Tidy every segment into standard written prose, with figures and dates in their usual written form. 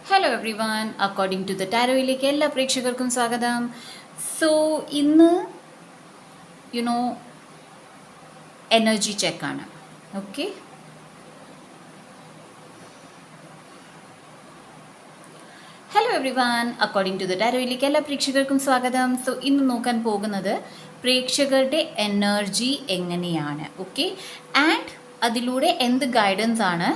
Hello everyone, according to the ടാരോയിലേക്ക് എല്ലാ പ്രേക്ഷകർക്കും സ്വാഗതം. സോ ഇന്ന് യുനോ എനർജി ചെക്കാണ്. Okay, hello everyone, according to the ടാരോയിലേക്ക് എല്ലാ പ്രേക്ഷകർക്കും സ്വാഗതം. സോ ഇന്ന് നോക്കാൻ പോകുന്നത് പ്രേക്ഷകരുടെ എനർജി എങ്ങനെയാണ്. ഓക്കെ, ആൻഡ് അതിലൂടെ എന്ത് ഗൈഡൻസ് ആണ്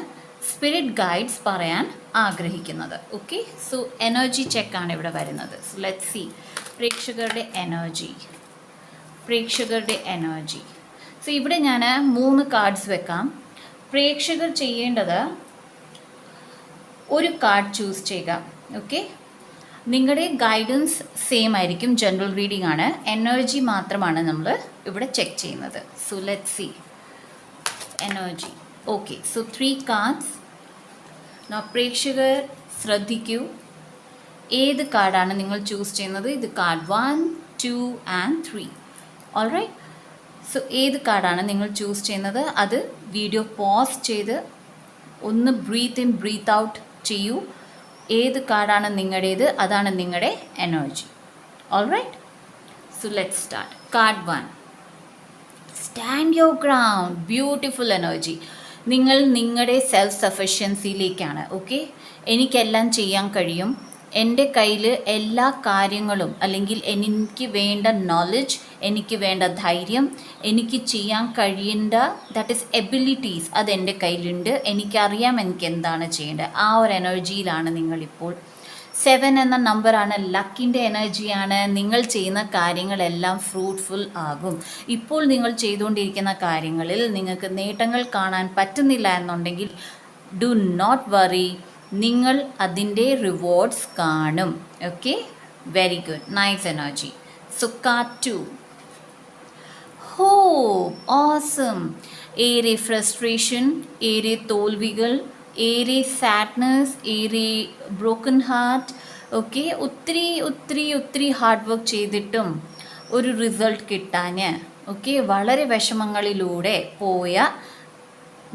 സ്പിരിറ്റ് ഗൈഡ്സ് പറയാൻ ആഗ്രഹിക്കുന്നത്. ഓക്കെ, സോ എനർജി ചെക്കാണ് ഇവിടെ വരുന്നത്. സോ ലെറ്റ്സ് സി പ്രേക്ഷകരുടെ എനർജി. സോ ഇവിടെ ഞാൻ 3 കാർഡ്സ് വെക്കാം. പ്രേക്ഷകർ ചെയ്യേണ്ടത് ഒരു കാർഡ് ചൂസ് ചെയ്യുക. ഓക്കെ, നിങ്ങളുടെ ഗൈഡൻസ് സെയിം ആയിരിക്കും, ജനറൽ റീഡിംഗ് ആണ്, എനർജി മാത്രമാണ് നമ്മൾ ഇവിടെ ചെക്ക് ചെയ്യുന്നത്. So let's C energy. Okay, so 3 cards. പ്രേക്ഷകർ ശ്രദ്ധിക്കൂ, ഏത് കാർഡാണ് നിങ്ങൾ ചൂസ് ചെയ്യുന്നത്. ഇത് കാർഡ് 1, 2 ആൻഡ് 3. ഓൾറൈറ്റ്, സോ ഏത് കാർഡാണ് നിങ്ങൾ ചൂസ് ചെയ്യുന്നത് അത് വീഡിയോ പോസ് ചെയ്ത് ഒന്ന് ബ്രീത്ത് ഇൻ ബ്രീത്ത് ഔട്ട് ചെയ്യൂ. ഏത് കാർഡാണ് നിങ്ങളുടേത് അതാണ് നിങ്ങളുടെ energy. Alright, so let's start. Card 1, stand your ground. Beautiful energy. നിങ്ങൾ നിങ്ങളുടെ സെൽഫ് സഫിഷ്യൻസിയിലേക്കാണ്. ഓക്കെ, എനിക്കെല്ലാം ചെയ്യാൻ കഴിയും, എൻ്റെ കയ്യിൽ എല്ലാ കാര്യങ്ങളും, അല്ലെങ്കിൽ എനിക്ക് വേണ്ട നോളജ്, എനിക്ക് വേണ്ട ധൈര്യം, എനിക്ക് ചെയ്യാൻ കഴിയേണ്ട ദാറ്റ് ഈസ് എബിലിറ്റീസ്, അതെൻ്റെ കയ്യിലുണ്ട്, എനിക്കറിയാം എനിക്ക് എന്താണ് ചെയ്യേണ്ടത്. ആ ഒരു എനർജിയിലാണ് നിങ്ങളിപ്പോൾ. 7 എന്ന നമ്പറാണ് ലക്കിൻ്റെ എനർജിയാണ്. നിങ്ങൾ ചെയ്യുന്ന കാര്യങ്ങളെല്ലാം ഫ്രൂട്ട്ഫുൾ ആകും. ഇപ്പോൾ നിങ്ങൾ ചെയ്തുകൊണ്ടിരിക്കുന്ന കാര്യങ്ങളിൽ നിങ്ങൾക്ക് നേട്ടങ്ങൾ കാണാൻ പറ്റുന്നില്ല എന്നുണ്ടെങ്കിൽ ഡു നോട്ട് വറി, നിങ്ങൾ അതിൻ്റെ റിവാർഡ്സ് കാണും. Okay, very good, nice energy. So card 2, hope. Awesome. ഏറെ ഫ്രസ്ട്രേഷൻ, ഏറെ തോൽവികൾ, ഏറെ സാഡ്നെസ്, ഏറെ ബ്രോക്കൺ ഹാർട്ട്. ഓക്കെ, ഒത്തിരി ഹാർഡ് വർക്ക് ചെയ്തിട്ടും ഒരു റിസൾട്ട് കിട്ടാൻ ഓക്കെ വളരെ വിഷമങ്ങളിലൂടെ പോയ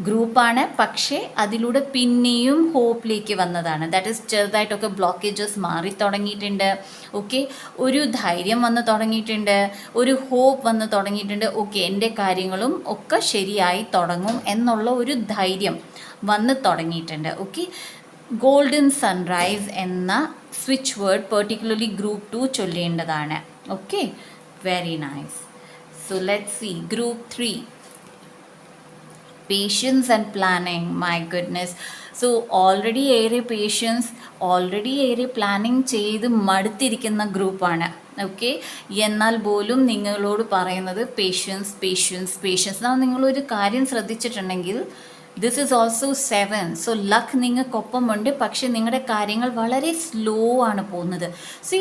ഗ്രൂപ്പാണ്. പക്ഷേ അതിലൂടെ പിന്നെയും ഹോപ്പിലേക്ക് വന്നതാണ്. ദാറ്റ് ഈസ് ചെറുതായിട്ടൊക്കെ ബ്ലോക്കേജസ് മാറി തുടങ്ങിയിട്ടുണ്ട്. ഓക്കെ, ഒരു ധൈര്യം വന്ന് തുടങ്ങിയിട്ടുണ്ട്, ഒരു ഹോപ്പ് വന്ന് തുടങ്ങിയിട്ടുണ്ട്. ഓക്കെ, എൻ്റെ കാര്യങ്ങളും ഒക്കെ ശരിയായി തുടങ്ങും എന്നുള്ള ഒരു ധൈര്യം വന്ന് തുടങ്ങിയിട്ടുണ്ട്. ഓക്കെ, ഗോൾഡൻ സൺറൈസ് എന്ന സ്വിച്ച് വേർഡ് പെർട്ടിക്കുലർലി ഗ്രൂപ്പ് 2 ചൊല്ലേണ്ടതാണ്. Okay, very nice. So let's see group 3, patience and planning. My goodness. So already ഏറെ പേഷ്യൻസ്, ഓൾറെഡി ഏറെ പ്ലാനിങ് ചെയ്ത് മടുത്തിരിക്കുന്ന ഗ്രൂപ്പാണ്. ഓക്കെ, എന്നാൽ പോലും നിങ്ങളോട് പറയുന്നത് പേഷ്യൻസ്. എന്നാൽ നിങ്ങളൊരു കാര്യം ശ്രദ്ധിച്ചിട്ടുണ്ടെങ്കിൽ this is also 7. So luck നിങ്ങൾക്കൊപ്പമുണ്ട്, പക്ഷേ നിങ്ങളുടെ കാര്യങ്ങൾ വളരെ സ്ലോ ആണ് പോകുന്നത്. സി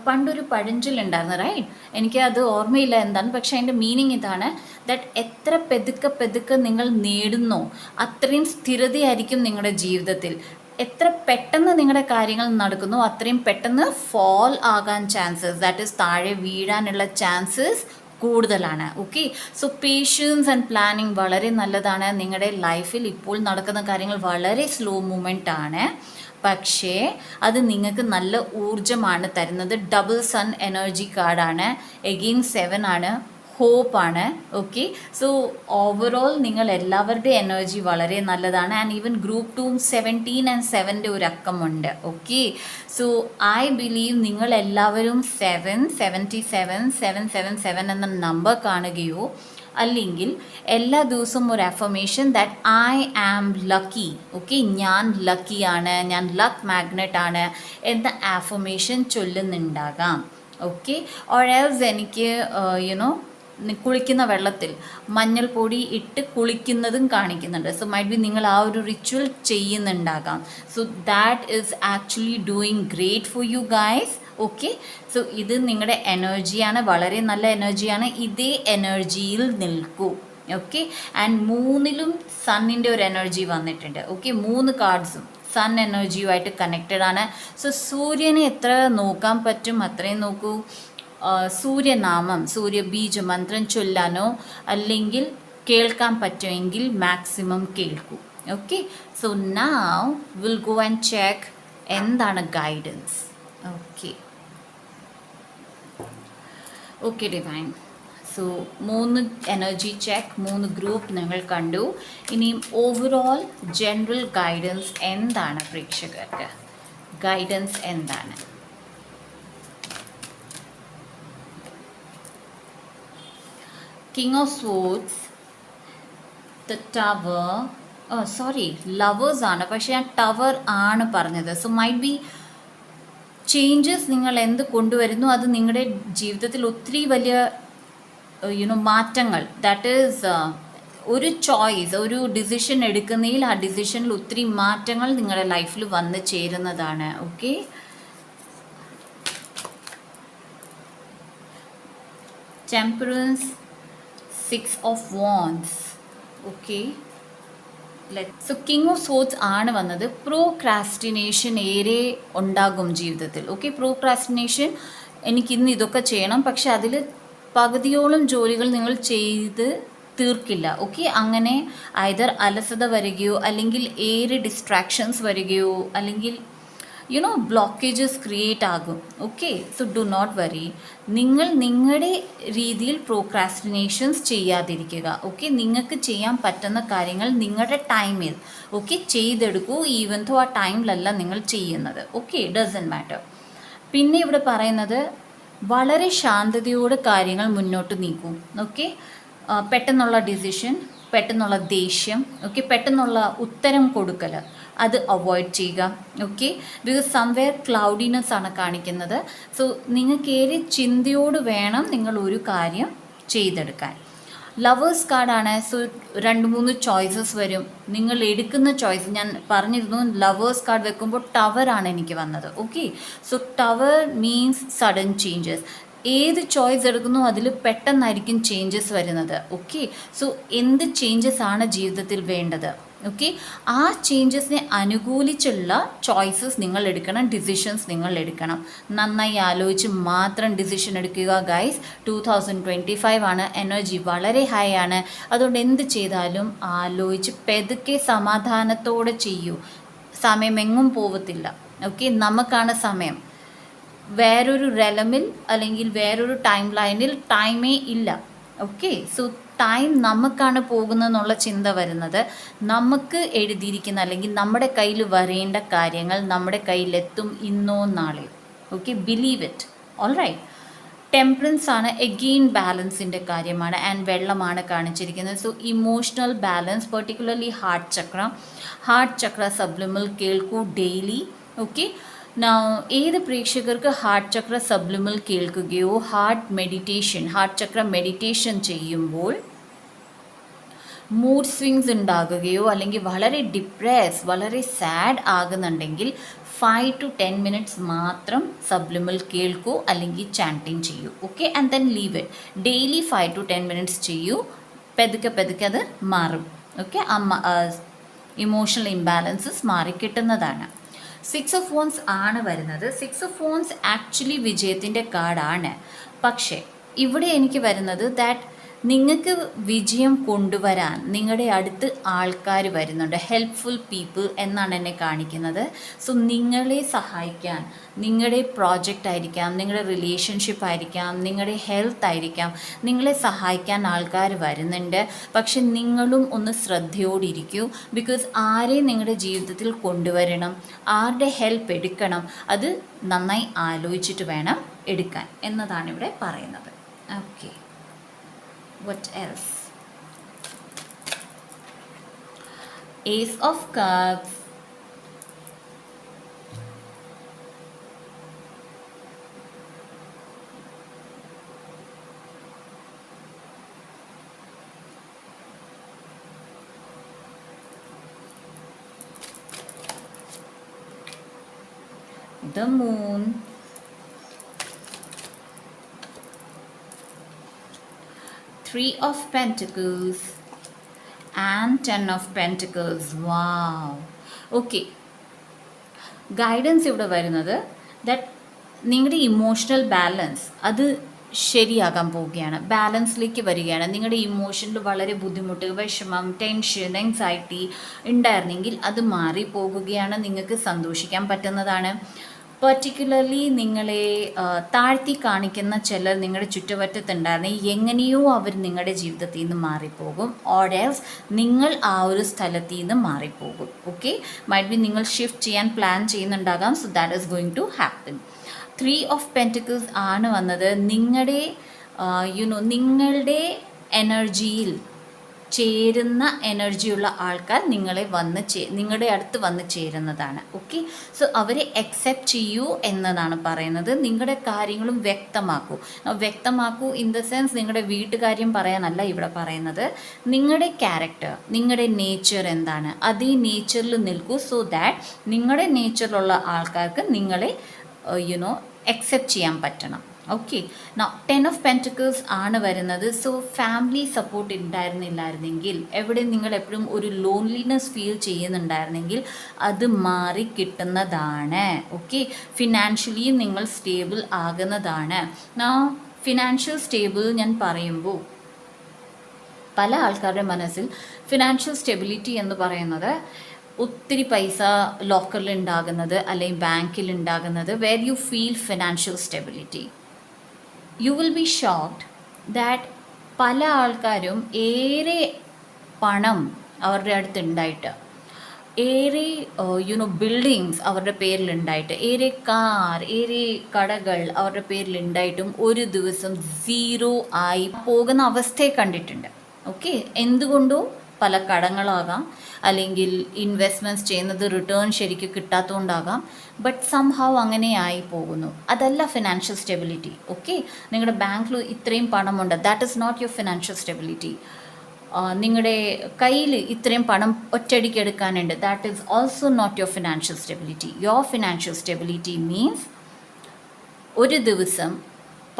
പണ്ടൊരു പഴഞ്ചൊല്ലുണ്ടായിരുന്നു, റൈറ്റ്? എനിക്ക് അത് ഓർമ്മയില്ല എന്താണ്, പക്ഷേ അതിൻ്റെ മീനിങ് ഇതാണ്, ദാറ്റ് എത്ര പെതുക്കെ നിങ്ങൾ നേടുന്നോ അത്രയും സ്ഥിരതയായിരിക്കും നിങ്ങളുടെ ജീവിതത്തിൽ. എത്ര പെട്ടെന്ന് നിങ്ങളുടെ കാര്യങ്ങൾ നടക്കുന്നു അത്രയും പെട്ടെന്ന് ഫോൾ ആകാൻ ചാൻസസ്, ദാറ്റ് ഈസ് താഴെ വീഴാനുള്ള ചാൻസസ് കൂടുതലാണ്. Okay, so patience and planning വളരെ നല്ലതാണ്. നിങ്ങളുടെ ലൈഫിൽ ഇപ്പോൾ നടക്കുന്ന കാര്യങ്ങൾ വളരെ സ്ലോ മൂവ്മെൻ്റ് ആണ്, പക്ഷേ അത് നിങ്ങൾക്ക് നല്ല ഊർജ്ജമാണ് തരുന്നത്. ഡബിൾ സൺ എനർജി കാർഡാണ്. എഗെയിൻ 7 ആണ്, ഹോപ്പാണ്. ഓക്കെ, സോ ഓവറോൾ നിങ്ങൾ എല്ലാവരുടെ എനർജി വളരെ നല്ലതാണ്. ആൻഡ് ഈവൻ ഗ്രൂപ്പ് 2 17 ആൻഡ് 7ൻ്റെ ഒരു അക്കമുണ്ട്. ഓക്കെ, സോ ഐ ബിലീവ് നിങ്ങൾ എല്ലാവരും 777 എന്ന നമ്പർ കാണുകയോ അല്ലെങ്കിൽ എല്ലാ ദിവസവും ഒരു affirmation that I am lucky. Okay, ഞാൻ ലക്കിയാണ്, ഞാൻ ലക്ക് മാഗ്നറ്റ് ആണ് എന്ന അഫർമേഷൻ ചൊല്ലുന്നുണ്ടാകാം. ഓക്കെ, ഓർ എൽസ് എനിക്ക് കുളിക്കുന്ന വെള്ളത്തിൽ മഞ്ഞൾപ്പൊടി ഇട്ട് കുളിക്കുന്നതും കാണിക്കുന്നുണ്ട്. സോ മൈറ്റ് ബി നിങ്ങൾ ആ ഒരു റിച്വൽ ചെയ്യുന്നുണ്ടാകാം. So that is actually doing great for you guys. Okay, so ഇത് നിങ്ങളുടെ എനർജിയാണ്, വളരെ നല്ല എനർജിയാണ്. ഇതേ എനർജിയിൽ നിൽക്കൂ. ഓക്കെ, ആൻഡ് 3ലും സണ്ണിൻ്റെ ഒരു എനർജി വന്നിട്ടുണ്ട്. ഓക്കെ, 3 കാർഡ്സും സൺ എനർജിയുമായിട്ട് കണക്റ്റഡ് ആണ്. സോ സൂര്യനെ എത്ര നോക്കാൻ പറ്റും അത്രയും നോക്കൂ. സൂര്യനാമം, സൂര്യബീജ മന്ത്രം ചൊല്ലാനോ അല്ലെങ്കിൽ കേൾക്കാൻ പറ്റുമെങ്കിൽ മാക്സിമം കേൾക്കൂ. Okay, so now we'll go and check എന്താണ് guidance? Okay okay divine. So 3 energy check, 3 group നിങ്ങൾ കണ്ടു. ഇനിയും ഓവറോൾ ജനറൽ ഗൈഡൻസ് എന്താണ് പ്രേക്ഷകർക്ക്? ഗൈഡൻസ് എന്താണ്? King of swords, the tower, sorry lovers ആണ്, പക്ഷെ ഞാൻ ടവർ ആണ് പറഞ്ഞത്. സോ മൈറ്റ് ബി ചേഞ്ചസ് നിങ്ങൾ എന്ത് കൊണ്ടുവരുന്നു അത് നിങ്ങളുടെ ജീവിതത്തിൽ ഒത്തിരി വലിയ മാറ്റങ്ങൾ, ദാറ്റ് ഈസ് ഒരു ചോയ്സ്, ഒരു ഡിസിഷൻ എടുക്കുന്നതിൽ ആ ഡിസിഷനിൽ ഒത്തിരി മാറ്റങ്ങൾ നിങ്ങളുടെ ലൈഫിൽ വന്ന് ചേരുന്നതാണ്. Okay, temperance, 6 of wands. Okay, so king of swords ആണ് വന്നത്. പ്രോക്രാസ്റ്റിനേഷൻ ഏറെ ഉണ്ടാകും ജീവിതത്തിൽ. ഓക്കെ, പ്രോക്രാസ്റ്റിനേഷൻ, എനിക്കിന്ന് ഇതൊക്കെ ചെയ്യണം, പക്ഷെ അതിൽ പകുതിയോളം ജോലികൾ നിങ്ങൾ ചെയ്ത് തീർക്കില്ല. ഓക്കെ, അങ്ങനെ ഐദർ അലസത വരികയോ അല്ലെങ്കിൽ ഏറെ ഡിസ്ട്രാക്ഷൻസ് വരികയോ അല്ലെങ്കിൽ ബ്ലോക്കേജസ് ക്രിയേറ്റ് ആകും. Okay, so do not worry. നിങ്ങൾ നിങ്ങളുടെ രീതിയിൽ പ്രോക്രാസ്റ്റിനേഷൻസ് ചെയ്യാതിരിക്കുക. ഓക്കെ, നിങ്ങൾക്ക് ചെയ്യാൻ പറ്റുന്ന കാര്യങ്ങൾ നിങ്ങളുടെ ടൈമിൽ ചെയ്തെടുക്കൂ. ഈവൻ ദോ ആ ടൈമിലല്ല നിങ്ങൾ ചെയ്യുന്നത്. Okay, doesn't matter. പിന്നെ ഇവിടെ പറയുന്നത് വളരെ ശാന്തതയോടെ കാര്യങ്ങൾ മുന്നോട്ട് നീക്കും. ഓക്കെ, പെട്ടെന്നുള്ള ഡിസിഷൻ, പെട്ടെന്നുള്ള ദേഷ്യം, ഓക്കെ, പെട്ടെന്നുള്ള ഉത്തരം കൊടുക്കൽ, അത് അവോയ്ഡ് ചെയ്യുക. ഓക്കെ, ബിക്കോസ് സംവെയർ ക്ലൗഡിനെസ് ആണ് കാണിക്കുന്നത്. സോ നിങ്ങൾക്ക് ഏറെ ചിന്തയോട് വേണം നിങ്ങൾ ഒരു കാര്യം ചെയ്തെടുക്കാൻ. ലവേഴ്സ് കാർഡാണ്. സോ 2-3 ചോയ്സസ് വരും. നിങ്ങൾ എടുക്കുന്ന ചോയ്സ്, ഞാൻ പറഞ്ഞിരുന്നു ലവേഴ്സ് കാർഡ് വെക്കുമ്പോൾ ടവറാണ് എനിക്ക് വന്നത്. Okay, so tower means sudden changes. ഏത് ചോയ്സ് എടുക്കുന്നു അതിൽ പെട്ടെന്നായിരിക്കും ചേഞ്ചസ് വരുന്നത്. ഓക്കെ, സോ എന്ത് ചേഞ്ചസ് ആണ് ജീവിതത്തിൽ വേണ്ടത്? ഓക്കെ, ആ ചേഞ്ചസിനെ അനുകൂലിച്ചുള്ള ചോയ്സസ് നിങ്ങൾ എടുക്കണം, ഡിസിഷൻസ് നിങ്ങൾ എടുക്കണം. നന്നായി ആലോചിച്ച് മാത്രം ഡിസിഷൻ എടുക്കുക ഗൈസ്. 2025 ആണ്, എനർജി വളരെ ഹൈ ആണ്. അതുകൊണ്ട് എന്ത് ചെയ്താലും ആലോചിച്ച് പെതുക്കെ സമാധാനത്തോടെ ചെയ്യൂ. സമയം എങ്ങും പോവത്തില്ല. ഓക്കെ, നമുക്കാണ് സമയം. വേറൊരു റെലമിൽ അല്ലെങ്കിൽ വേറൊരു ടൈം ലൈനിൽ ടൈമേ ഇല്ല. ഓക്കെ, സോ ടൈം നമുക്കാണ് പോകുന്നതെന്നുള്ള ചിന്ത വരുന്നത്. നമുക്ക് എഴുതിയിരിക്കുന്ന അല്ലെങ്കിൽ നമ്മുടെ കയ്യിൽ വരേണ്ട കാര്യങ്ങൾ നമ്മുടെ കയ്യിലെത്തും ഇന്നോ നാളെയോ. Okay, believe it. All right. Temperance ആണ്, എഗെയിൻ ബാലൻസിൻ്റെ കാര്യമാണ്. ആൻഡ് വെള്ളമാണ് കാണിച്ചിരിക്കുന്നത്. So emotional balance, particularly heart chakra subliminal കേൾക്കൂ ഡെയിലി. ഓക്കെ, ഏത് പ്രേക്ഷകർക്ക് ഹാർട്ട് ചക്ര സബ്ലിമൽ കേൾക്കുകയോ ഹാർട്ട് ചക്ര മെഡിറ്റേഷൻ ചെയ്യുമ്പോൾ മൂഡ് സ്വിങ്സ് ഉണ്ടാകുകയോ അല്ലെങ്കിൽ വളരെ വളരെ സാഡ് ആകുന്നുണ്ടെങ്കിൽ 5 to 10 minutes മാത്രം സബ്ലിമൽ കേൾക്കൂ അല്ലെങ്കിൽ ചാൻറ്റിങ് ചെയ്യൂ. Okay, and then leave it. Daily 5 to 10 minutes ചെയ്യൂ. പെതുക്കെ അത് മാറും. ഓക്കെ, ഇമോഷണൽ ഇംബാലൻസസ് മാറിക്കിട്ടുന്നതാണ്. 6 of Wands ആണ് വരുന്നത്. 6 of Wands ആക്ച്വലി വിജയത്തിൻ്റെ കാർഡാണ്. പക്ഷേ ഇവിടെ എനിക്ക് വരുന്നത് ദാറ്റ് നിങ്ങൾക്ക് വിജയം കൊണ്ടുവരാൻ നിങ്ങളുടെ അടുത്ത് ആൾക്കാർ വരുന്നുണ്ട്. ഹെൽപ്ഫുൾ പീപ്പിൾ എന്നാണ് എന്നെ കാണിക്കുന്നത്. സോ നിങ്ങളെ സഹായിക്കാൻ, നിങ്ങളുടെ പ്രോജക്റ്റ് ആയിരിക്കാം, നിങ്ങളുടെ റിലേഷൻഷിപ്പ് ആയിരിക്കാം, നിങ്ങളുടെ ഹെൽത്ത് ആയിരിക്കാം, നിങ്ങളെ സഹായിക്കാൻ ആൾക്കാർ വരുന്നുണ്ട്. പക്ഷെ നിങ്ങളും ഒന്ന് ശ്രദ്ധയോടിരിക്കൂ. ബിക്കോസ് ആരെ നിങ്ങളുടെ ജീവിതത്തിൽ കൊണ്ടുവരണം, ആരുടെ ഹെൽപ്പ് എടുക്കണം, അത് നന്നായി ആലോചിച്ചിട്ട് വേണം എടുക്കാൻ എന്നതാണ് ഇവിടെ പറയുന്നത്. Okay, what else? Ace of Cups, the Moon, Three of Pentacles and 10 of Pentacles. Wow. Okay. Guidance ഇവിടെ വരുന്നത് ദാറ്റ് നിങ്ങളുടെ ഇമോഷണൽ ബാലൻസ് അത് ശരിയാകാൻ പോവുകയാണ്, ബാലൻസിലേക്ക് വരികയാണ്. നിങ്ങളുടെ ഇമോഷനിൽ വളരെ ബുദ്ധിമുട്ട്, വിഷമം, ടെൻഷൻ, എൻസൈറ്റി ഉണ്ടായിരുന്നെങ്കിൽ അത് മാറിപ്പോകുകയാണ്. നിങ്ങൾക്ക് സന്തോഷിക്കാൻ പറ്റുന്നതാണ്. പെർട്ടിക്കുലർലി നിങ്ങളെ താഴ്ത്തി കാണിക്കുന്ന ചിലർ നിങ്ങളുടെ ചുറ്റുവട്ടത്തുണ്ടായിരുന്നെങ്കിൽ എങ്ങനെയോ അവർ നിങ്ങളുടെ ജീവിതത്തിൽ നിന്ന് മാറിപ്പോകും. ഓർ എൽസ് നിങ്ങൾ ആ ഒരു സ്ഥലത്തിൽ നിന്ന് മാറിപ്പോകും. ഓക്കെ, മൈറ്റ് ബി നിങ്ങൾ ഷിഫ്റ്റ് ചെയ്യാൻ പ്ലാൻ ചെയ്യുന്നുണ്ടാകാം. So that is going to happen. 3 of pentacles ആണ് വന്നത്. നിങ്ങളുടെ നിങ്ങളുടെ എനർജിയിൽ ചേരുന്ന എനർജിയുള്ള ആൾക്കാർ നിങ്ങളുടെ അടുത്ത് വന്ന് ചേരുന്നതാണ്. ഓക്കെ, സോ അവരെ അക്സെപ്റ്റ് ചെയ്യൂ എന്നതാണ് പറയുന്നത്. നിങ്ങളുടെ കാര്യങ്ങളും വ്യക്തമാക്കൂ ഇൻ ദ സെൻസ് നിങ്ങളുടെ വീട്ടുകാര്യം പറയാനല്ല ഇവിടെ പറയുന്നത്. നിങ്ങളുടെ ക്യാരക്ടർ, നിങ്ങളുടെ നേച്ചർ എന്താണ്, അതേ നേച്ചറിൽ നിൽക്കൂ. സോ ദാറ്റ് നിങ്ങളുടെ നേച്ചറിലുള്ള ആൾക്കാർക്ക് നിങ്ങളെ അക്സെപ്റ്റ് ചെയ്യാൻ പറ്റണം. ഓക്കെ, 10 ഓഫ് പെൻറ്റിക്കിൾസ് ആണ് വരുന്നത്. സോ ഫാമിലി സപ്പോർട്ട് ഉണ്ടായിരുന്നില്ലായിരുന്നെങ്കിൽ, എവിടെ നിങ്ങൾ എപ്പോഴും ഒരു ലോൺലിനെസ് ഫീൽ ചെയ്യുന്നുണ്ടായിരുന്നെങ്കിൽ അത് മാറി കിട്ടുന്നതാണ്. ഓക്കെ, ഫിനാൻഷ്യലി നിങ്ങൾ സ്റ്റേബിൾ ആകുന്നതാണ്. ഫിനാൻഷ്യൽ സ്റ്റേബിൾ ഞാൻ പറയുമ്പോൾ പല ആൾക്കാരുടെ മനസ്സിൽ ഫിനാൻഷ്യൽ സ്റ്റെബിലിറ്റി എന്ന് പറയുന്നത് ഒത്തിരി പൈസ ലോക്കറിൽ ഉണ്ടാകുന്നത് അല്ലെങ്കിൽ ബാങ്കിൽ ഉണ്ടാകുന്നത്, where you feel financial stability. You will be shocked that പല ആൾക്കാരും ഏറെ പണം അവരുടെ അടുത്ത് ഉണ്ടായിട്ട്, ഏറെ ബിൽഡിങ്സ് അവരുടെ പേരിലുണ്ടായിട്ട്, ഏറെ കാർ, ഏറെ കടകൾ അവരുടെ പേരിലുണ്ടായിട്ടും ഒരു ദിവസം 0 ആയി പോകുന്ന അവസ്ഥയെ കണ്ടിട്ടുണ്ട്. ഓക്കെ, എന്തുകൊണ്ടോ പല കടങ്ങളാകാം, അല്ലെങ്കിൽ ഇൻവെസ്റ്റ്മെൻറ്റ്സ് ചെയ്യുന്നത് റിട്ടേൺ ശരിക്കും കിട്ടാത്തതുകൊണ്ടാകാം. ബട്ട് സംഹൗ അങ്ങനെ ആയി പോകുന്നു. അതല്ല ഫിനാൻഷ്യൽ സ്റ്റെബിലിറ്റി. ഓക്കെ, നിങ്ങളുടെ ബാങ്കിൽ ഇത്രയും പണമുണ്ട്, that is not your financial stability. നിങ്ങളുടെ കയ്യിൽ ഇത്രയും പണം ഒറ്റയടിക്ക് എടുക്കാനുണ്ട്, that is also not your financial stability. Your financial stability means ഒരു ദിവസം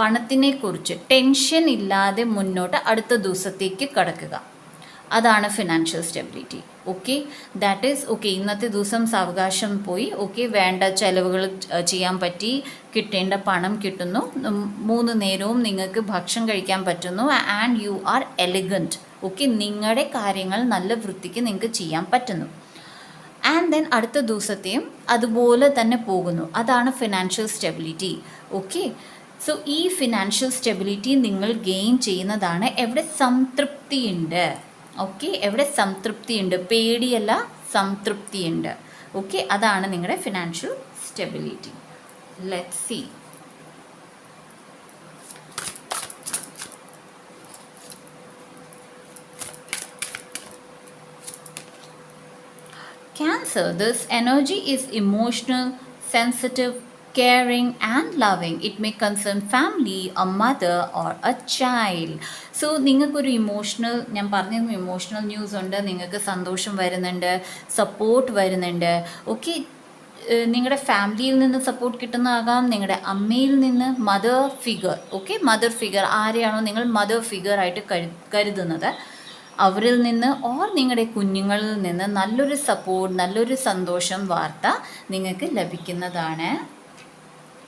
പണത്തിനെക്കുറിച്ച് ടെൻഷൻ ഇല്ലാതെ മുന്നോട്ട് അടുത്ത ദിവസത്തേക്ക് കടക്കുക. അതാണ് financial stability. Okay, that is okay. ഇന്നത്തെ ദിവസം സാവകാശം പോയി, ഓക്കെ, വേണ്ട ചിലവുകൾ ചെയ്യാൻ പറ്റി, കിട്ടേണ്ട പണം കിട്ടുന്നു, 3 നേരവും നിങ്ങൾക്ക് ഭക്ഷണം കഴിക്കാൻ പറ്റുന്നു, and you are elegant. Okay, നിങ്ങളുടെ കാര്യങ്ങൾ നല്ല വൃത്തിക്ക് നിങ്ങൾക്ക് ചെയ്യാൻ പറ്റുന്നു. ആൻഡ് ദെൻ അടുത്ത ദിവസത്തെയും അതുപോലെ തന്നെ പോകുന്നു. അതാണ് ഫിനാൻഷ്യൽ സ്റ്റെബിലിറ്റി. ഓക്കെ, സോ ഈ ഫിനാൻഷ്യൽ സ്റ്റെബിലിറ്റി നിങ്ങൾ ഗെയിൻ ചെയ്യുന്നതാണ് എവിടെ സംതൃപ്തിയുണ്ട്. ഓക്കെ, എവിടെ സംതൃപ്തിയുണ്ട്, പേടിയല്ല, സംതൃപ്തിയുണ്ട്. ഓക്കെ, അതാണ് നിങ്ങളുടെ financial stability. Let's see. Cancer, this energy is emotional, sensitive, caring and loving. It may concern family, a mother or a child. So നിങ്ങൾക്കൊരു ഞാൻ പറഞ്ഞിരുന്നു ഇമോഷണൽ ന്യൂസ് ഉണ്ട്, നിങ്ങൾക്ക് സന്തോഷം വരുന്നുണ്ട്, സപ്പോർട്ട് വരുന്നുണ്ട്. ഓക്കെ, നിങ്ങളുടെ ഫാമിലിയിൽ നിന്ന് സപ്പോർട്ട് കിട്ടുന്നതാകാം, നിങ്ങളുടെ അമ്മയിൽ നിന്ന്, mother figure. Okay, mother figure ആരെയാണോ നിങ്ങൾ മദർ ഫിഗർ ആയിട്ട് കരുതുന്നത്, അവരിൽ നിന്ന് ഓർ നിങ്ങളുടെ കുഞ്ഞുങ്ങളിൽ നിന്ന് നല്ലൊരു സപ്പോർട്ട്, നല്ലൊരു സന്തോഷം വാർത്ത നിങ്ങൾക്ക് ലഭിക്കുന്നതാണ്.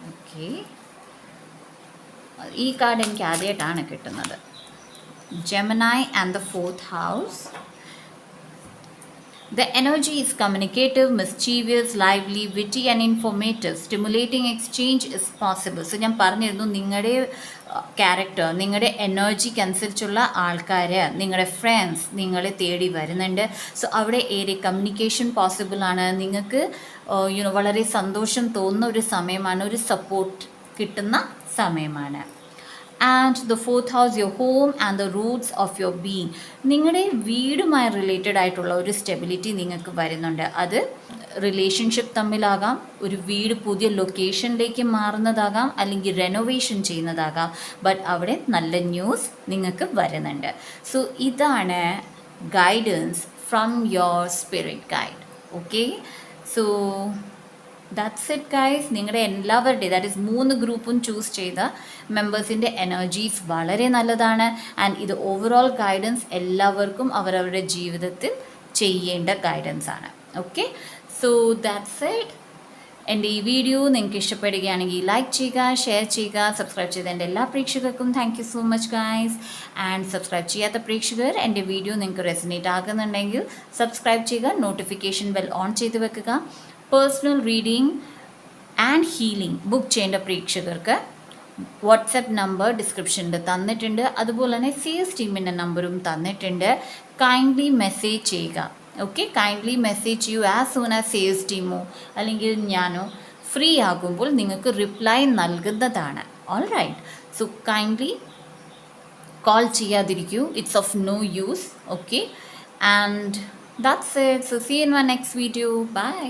ഓക്കെ, ഈ കാർഡ് എനിക്ക് ആദ്യമായിട്ടാണ് കിട്ടുന്നത്. Gemini and the 4th house. The energy is communicative, mischievous, lively, witty and informative. Stimulating exchange is possible. So ഞാൻ പറഞ്ഞിരുന്നു നിങ്ങളുടെ ക്യാരക്ടർ, നിങ്ങളുടെ എനർജിക്ക് അനുസരിച്ചുള്ള ആൾക്കാർ, നിങ്ങളുടെ ഫ്രണ്ട്സ് നിങ്ങളെ തേടി വരുന്നുണ്ട്. സോ അവിടെ ഏറെ കമ്മ്യൂണിക്കേഷൻ പോസിബിൾ ആണ്. നിങ്ങൾക്ക് വളരെ സന്തോഷം തോന്നുന്ന ഒരു സമയമാണ്, ഒരു സപ്പോർട്ട് കിട്ടുന്ന സമയമാണ്. And the 4th house, your home and the Roots of your being. നിങ്ങളുടെ വീടുമായി റിലേറ്റഡ് ആയിട്ടുള്ള ഒരു സ്റ്റെബിലിറ്റി നിങ്ങൾക്ക് വരുന്നുണ്ട്. അത് റിലേഷൻഷിപ്പ് തമ്മിലാകാം, ഒരു വീട് പുതിയ ലൊക്കേഷനിലേക്ക് മാറുന്നതാകാം, അല്ലെങ്കിൽ റെനോവേഷൻ ചെയ്യുന്നതാകാം. ബട്ട് അവിടെ നല്ല ന്യൂസ് നിങ്ങൾക്ക് വരുന്നുണ്ട്. സോ ഇതാണ് guidance from your spirit guide. Okay, so that's it guys. നിങ്ങളുടെ എല്ലാവരുടെയും, ദാറ്റ് ഈസ് 3 ഗ്രൂപ്പും ചൂസ് ചെയ്ത മെമ്പേഴ്സിൻ്റെ എനർജീസ് വളരെ നല്ലതാണ്. ആൻഡ് ഇത് ഓവറോൾ ഗൈഡൻസ് എല്ലാവർക്കും അവരവരുടെ ജീവിതത്തിൽ ചെയ്യേണ്ട ഗൈഡൻസ് ആണ്. Okay, so that's it. എൻ്റെ ഈ വീഡിയോ നിങ്ങൾക്ക് ഇഷ്ടപ്പെടുകയാണെങ്കിൽ ലൈക്ക് ചെയ്യുക, ഷെയർ ചെയ്യുക. സബ്സ്ക്രൈബ് ചെയ്ത എൻ്റെ എല്ലാ പ്രേക്ഷകർക്കും thank you so much guys. And subscribe ചെയ്യാത്ത പ്രേക്ഷകർ, എൻ്റെ വീഡിയോ നിങ്ങൾക്ക് റെസനേറ്റ് ആകുന്നുണ്ടെങ്കിൽ സബ്സ്ക്രൈബ് ചെയ്യുക, നോട്ടിഫിക്കേഷൻ ബെൽ ഓൺ ചെയ്ത് വെക്കുക. Personal reading and healing book ചെയ്യേണ്ട പ്രേക്ഷകർക്ക് വാട്സപ്പ് നമ്പർ ഡിസ്ക്രിപ്ഷനിൽ തന്നിട്ടുണ്ട്. അതുപോലെ തന്നെ സെയിൽസ് ടീമിൻ്റെ നമ്പറും തന്നിട്ടുണ്ട്. കൈൻഡ്ലി മെസ്സേജ് ചെയ്യുക. ഓക്കെ, കൈൻഡ്ലി മെസ്സേജ് ചെയ്യൂ ആസ് സൂൺ ആസ് സെയിൽസ് ടീമോ അല്ലെങ്കിൽ ഞാനോ ഫ്രീ ആകുമ്പോൾ നിങ്ങൾക്ക് റിപ്ലൈ നൽകുന്നതാണ്. All right, so kindly call ചെയ്യാതിരിക്കൂ. It's of no use. Okay, and that's it. So see in my next video. By.